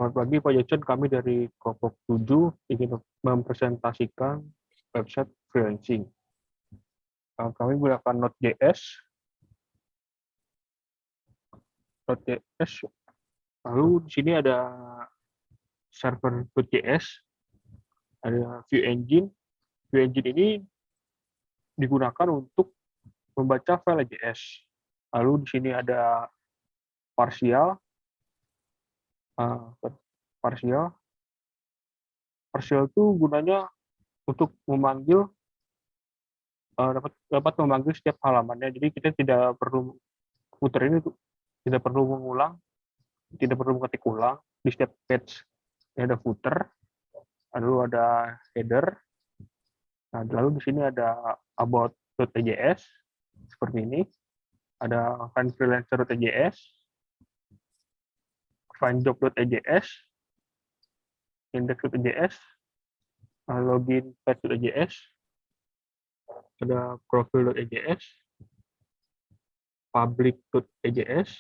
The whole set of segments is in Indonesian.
Selamat pagi Pak Jason, kami dari kelompok 7 ingin mempresentasikan website freelancing. Kami menggunakan Node.js, lalu di sini ada server.js, ada Vue Engine. Vue Engine ini digunakan untuk membaca file JS. Lalu di sini ada partial, partial itu gunanya untuk memanggil dapat memanggil setiap halamannya. Jadi kita tidak perlu putar ini, tidak perlu mengulang, tidak perlu mengetik ulang. Di setiap page ada footer, lalu ada header. Nah, lalu di sini ada about.js seperti ini. Ada find freelancer.js, find job.js, index.js, login page.js, ada profile.js, public.js,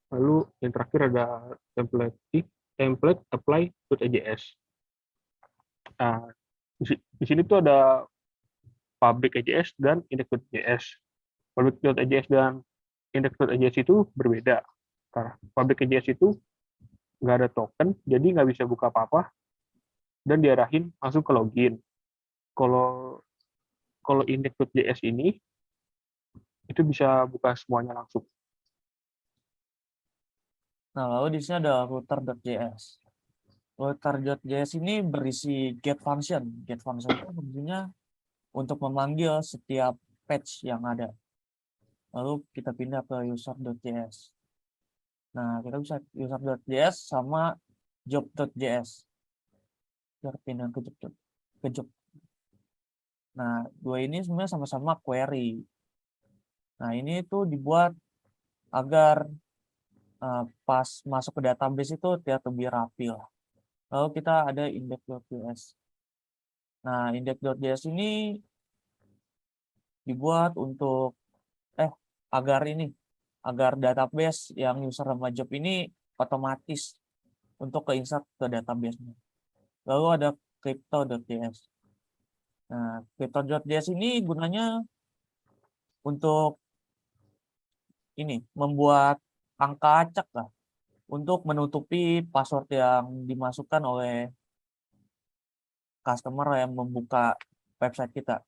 lalu yang terakhir ada template apply.js. Nah, di sini tuh ada public.js dan index.js. Public.js dan index.js itu berbeda. Karena public.js itu nggak ada token, jadi nggak bisa buka apa-apa, dan diarahin langsung ke login. Kalau index.js ini, itu bisa buka semuanya langsung. Nah, lalu di sini ada router.js. Router.js ini berisi get function. Get function itu fungsinya untuk memanggil setiap page yang ada. Lalu kita pindah ke user.js. Nah, kita bisa user.js sama job.js. Kita pindah ke job. Nah, dua ini sebenarnya sama-sama query. Nah, ini tuh dibuat agar pas masuk ke database itu terlihat lebih rapi lah. Lalu kita ada index.js. Nah, index.js ini dibuat untuk agar database yang user sama job ini otomatis untuk ke-insert ke database-nya. Lalu ada crypto.js. Nah, crypto.js ini gunanya untuk membuat angka acak lah, untuk menutupi password yang dimasukkan oleh customer yang membuka website kita.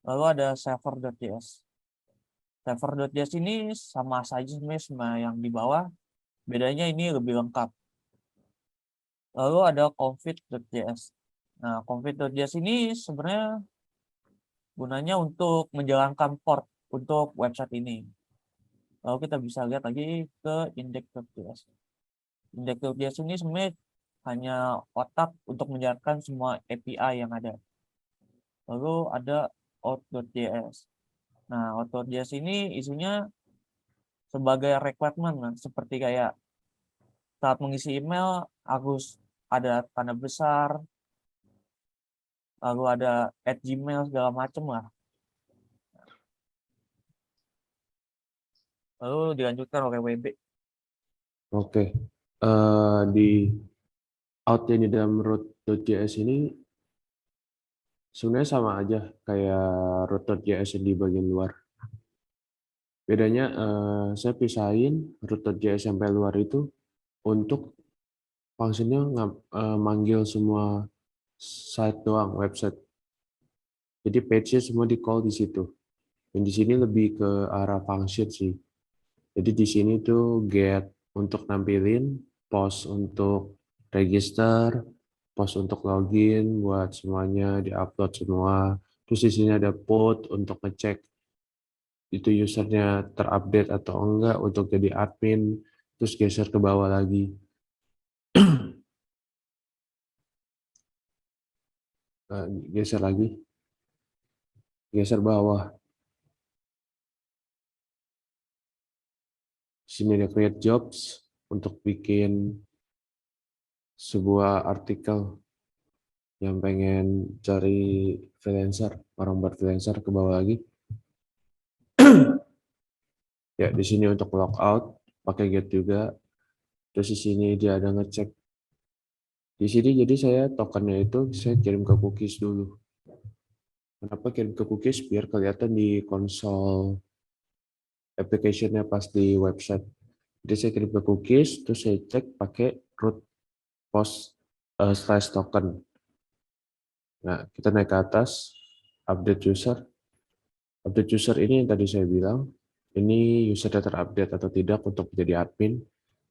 Lalu ada server.js. Server.js ini sama saja sebenarnya sama yang di bawah, bedanya ini lebih lengkap. Lalu ada config.js. Nah, config.js ini sebenarnya gunanya untuk menjalankan port untuk website ini. Lalu kita bisa lihat lagi ke index.js. Index.js ini sebenarnya hanya otak untuk menjalankan semua API yang ada. Lalu ada out.js. Nah, out.js ini isinya sebagai requirement, seperti kayak saat mengisi email harus ada tanda besar, lalu ada @gmail segala macam lah. Lalu dilanjutkan oleh WB. Oke. Di out yang di dalam root.js ini sebenarnya sama aja kayak root.js yang di bagian luar. Bedanya saya pisahin root.js sampai luar itu untuk fungsinya manggil semua site doang, website. Jadi page-nya semua di call di situ. Dan di sini lebih ke arah function sih. Jadi di sini tuh get untuk nampilin, post untuk register, post untuk login buat semuanya di-upload semua. Terus di sini ada put untuk ngecek itu usernya terupdate atau enggak untuk jadi admin, terus geser ke bawah lagi. Geser lagi, geser bawah. Sini ada create jobs untuk bikin sebuah artikel yang pengen cari freelancer, orang buat freelancer, ke bawah lagi. Ya, di sini untuk logout pakai get juga. Terus di sini dia ada ngecek Di sini jadi saya tokennya itu saya kirim ke cookies dulu. Kenapa kirim ke cookies? Biar kelihatan di konsol application-nya pas di website. Jadi saya kirim ke cookies, terus saya cek pakai root post slash token. Nah, kita naik ke atas, update user. Update user ini yang tadi saya bilang, ini usernya terupdate atau tidak untuk menjadi admin.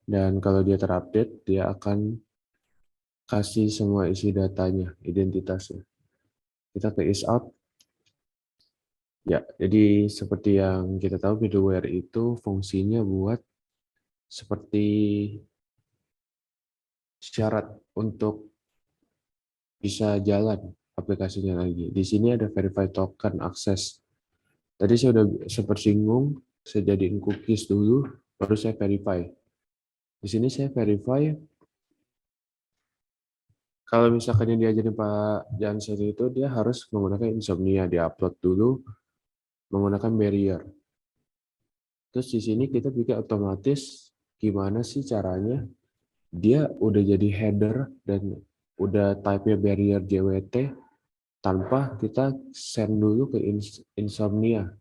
Dan kalau dia terupdate, dia akan kasih semua isi datanya, identitasnya. Kita ke is out. Ya, jadi seperti yang kita tahu, middleware itu fungsinya buat seperti syarat untuk bisa jalan aplikasinya lagi. Di sini ada verify token akses. Tadi saya udah sempat singgung, saya jadiin cookies dulu, baru saya verify. Di sini saya verify, kalau misalkan yang diajarin Pak Jansen itu, dia harus menggunakan Insomnia, di-upload dulu menggunakan barrier. Terus di sini kita bikin otomatis gimana sih caranya dia udah jadi header dan udah type-nya barrier JWT tanpa kita send dulu ke Insomnia.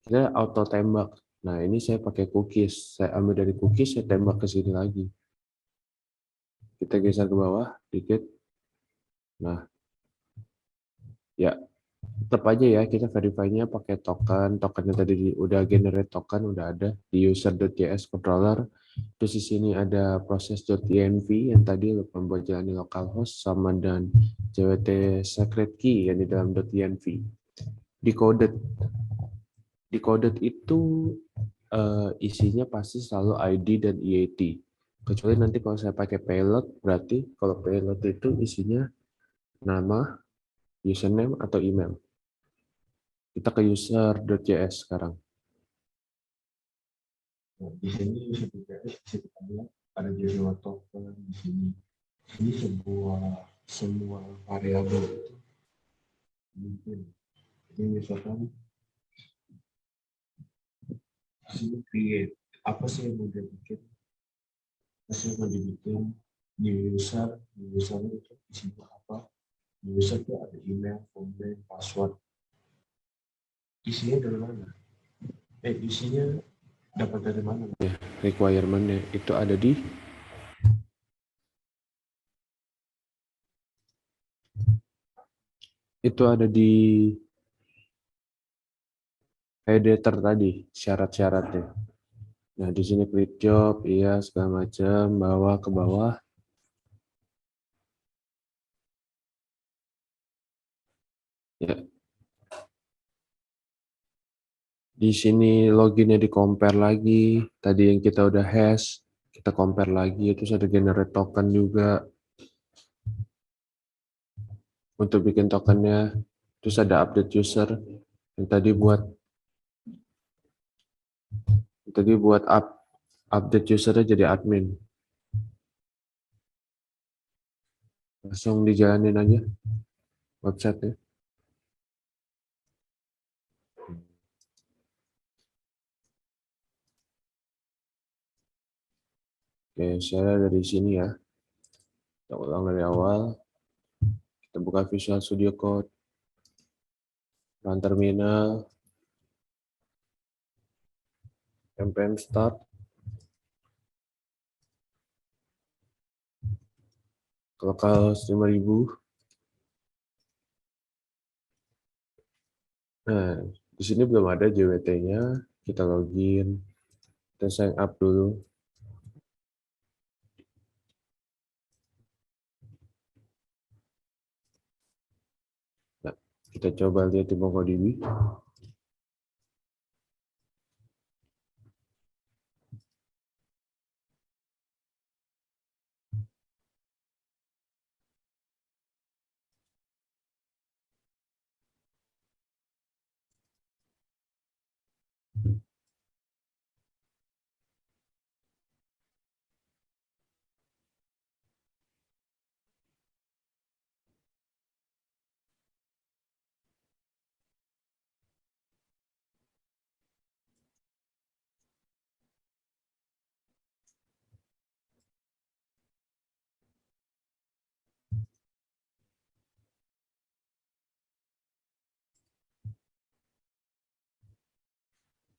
Kita auto tembak. Nah, ini saya pakai cookies. Saya ambil dari cookies, saya tembak ke sini lagi. Kita geser ke bawah dikit. Nah, ya tetap aja ya kita verify-nya pakai token. Tokennya tadi udah generate token, udah ada di user.js controller. Terus di sini ada proses.env yang tadi membuat jalani localhost sama dan jwt secret key yang di dalam .env. Decoded. Decoded itu isinya pasti selalu ID dan EAT. Kecuali nanti kalau saya pakai payload, berarti kalau payload itu isinya nama, username, atau email. Kita ke user.js sekarang. Nah, di sini user.js bisa kita lihat ada jadwal token di sini. Ini semua variabel itu mungkin. Ini misalkan di sini create. Apa sih yang mau dibikin? Apa sih yang mau dibikin? New user itu isinya apa? New user itu ada email, phone name, password. Isinya dari mana? Isinya dapat dari mana? Requirement-nya itu ada di editor tadi, syarat-syaratnya. Nah, di sini klik job, iya segala macam, bawa ke bawah. Ya. Di sini loginnya di compare lagi. Tadi yang kita udah hash, kita compare lagi. Terus ada generate token juga untuk bikin tokennya. Terus ada update user yang tadi buat update usernya jadi admin. Langsung dijalanin aja website-nya. Oke, saya dari sini ya. Kita ulang dari awal. Kita buka Visual Studio Code. Run terminal. npm start. Localhost 5000. Nah, di sini belum ada JWT-nya. Kita login. Kita sign up dulu. Nah, kita coba lihat di MongoDB.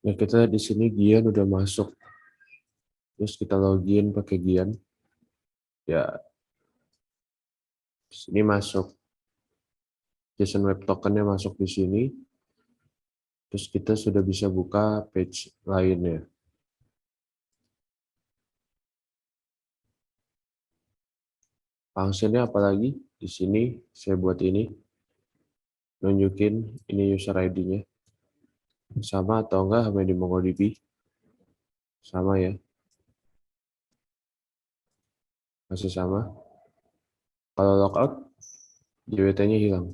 Ya, kita lihat di sini Gian udah masuk. Terus kita login pakai Gian. Ya, ini masuk. JSON Web Token-nya masuk di sini. Terus kita sudah bisa buka page lainnya. Fungsinya apalagi? Di sini saya buat ini. Nunjukin ini user ID-nya. Sama atau enggak sama di MongoDB? Sama ya. Masih sama. Kalau logout, JWT-nya hilang.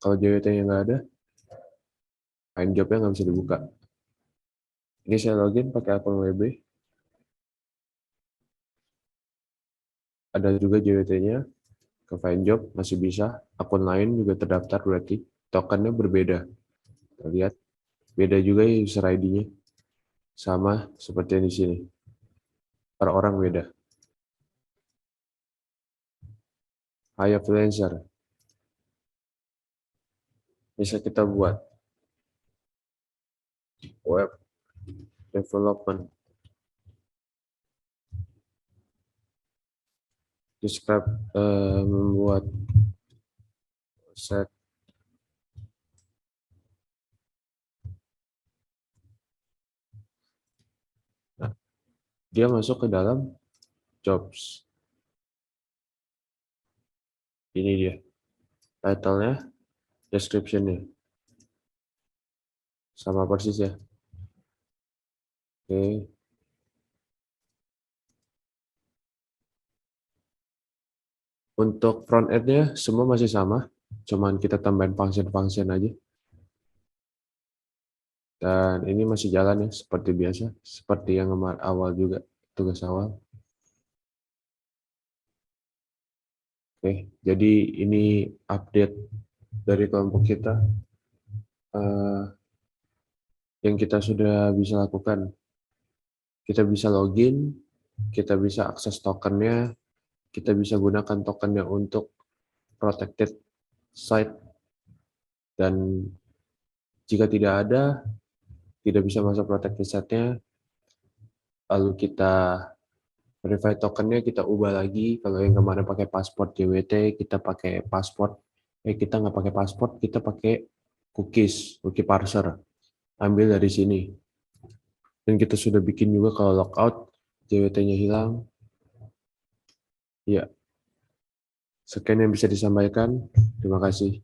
Kalau JWT-nya nggak ada, find job-nya nggak bisa dibuka. Ini saya login pakai akun WB. Ada juga JWT-nya. Ke find job masih bisa. Akun lain juga terdaftar berarti. Tokennya berbeda. Kita lihat. Beda juga ya user ID-nya. Sama seperti yang di sini. Per orang beda. High Freelancer. Bisa kita buat. Web development. Describe membuat set dia masuk ke dalam jobs. Ini dia. Title-nya, description-nya. Sama persis ya. Oke. Untuk front end-nya semua masih sama. Cuman kita tambahin function-function aja. Dan ini masih jalan ya, seperti biasa. Seperti yang awal juga, tugas awal. Oke, jadi ini update dari kelompok kita. Yang kita sudah bisa lakukan. Kita bisa login, kita bisa akses tokennya, kita bisa gunakan tokennya untuk protected site, dan jika tidak ada, tidak bisa masuk protected site-nya, lalu kita verify tokennya, kita ubah lagi. Kalau yang kemarin pakai pasport JWT, kita pakai pasport, kita nggak pakai pasport, kita pakai cookie parser, ambil dari sini. Dan kita sudah bikin juga kalau logout, JWT-nya hilang. Ya, sekian yang bisa disampaikan. Terima kasih.